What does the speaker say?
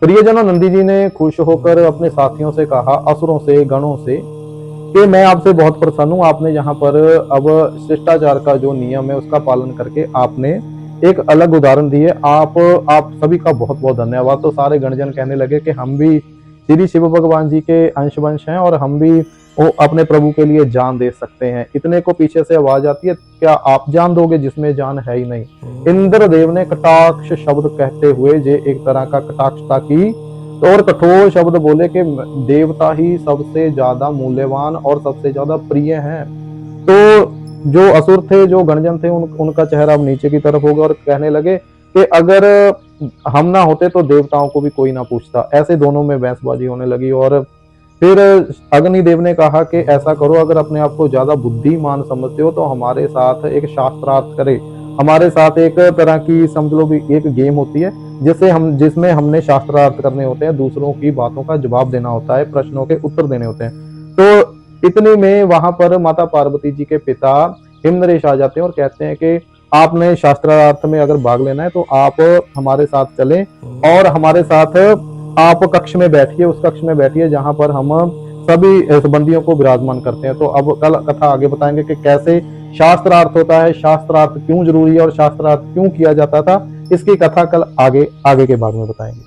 प्रियजनों, नंदी जी ने खुश होकर अपने साथियों से कहा, असुरों से, गणों से, कि मैं आपसे बहुत प्रसन्न हूँ। आपने यहाँ पर अब शिष्टाचार का जो नियम है उसका पालन करके आपने एक अलग उदाहरण दी है। आप सभी का बहुत बहुत धन्यवाद। तो सारे गणजन कहने लगे कि हम भी श्री शिव भगवान जी के अंश वंश हैं और हम भी अपने प्रभु के लिए जान दे सकते हैं। इतने को पीछे से आवाज आती है, क्या आप जान दोगे जिसमें जान है ही नहीं। इंद्रदेव ने कटाक्ष शब्द कहते हुए जे एक तरह का कटाक्षता की और कठोर शब्द बोले कि देवता ही सबसे ज्यादा मूल्यवान और सबसे ज्यादा प्रिय हैं। तो जो असुर थे, जो गणजन थे, उनका चेहरा अब नीचे की तरफ होगा और कहने लगे कि अगर हम ना होते तो देवताओं को भी कोई ना पूछता। ऐसे दोनों में बहसबाजी होने लगी। और फिर अग्निदेव ने कहा कि ऐसा करो, अगर अपने आप को ज्यादा बुद्धिमान समझते हो तो हमारे साथ एक शास्त्रार्थ करे। हमारे साथ एक तरह की समझ लो भी एक गेम होती है जिसमें हमने शास्त्रार्थ करने होते हैं, दूसरों की बातों का जवाब देना होता है, प्रश्नों के उत्तर देने होते हैं। तो इतने में वहां पर माता पार्वती जी के पिता हिमनरेश आ जाते हैं और कहते हैं कि आपने शास्त्रार्थ में अगर भाग लेना है तो आप हमारे साथ चलें और हमारे साथ आप कक्ष में बैठिए, उस कक्ष में बैठिए जहां पर हम सभी बंदियों को विराजमान करते हैं। तो अब कल कथा आगे बताएंगे कि कैसे शास्त्रार्थ होता है, शास्त्रार्थ क्यों जरूरी है और शास्त्रार्थ क्यों किया जाता था। इसकी कथा कल आगे आगे के भाग में बताएंगे।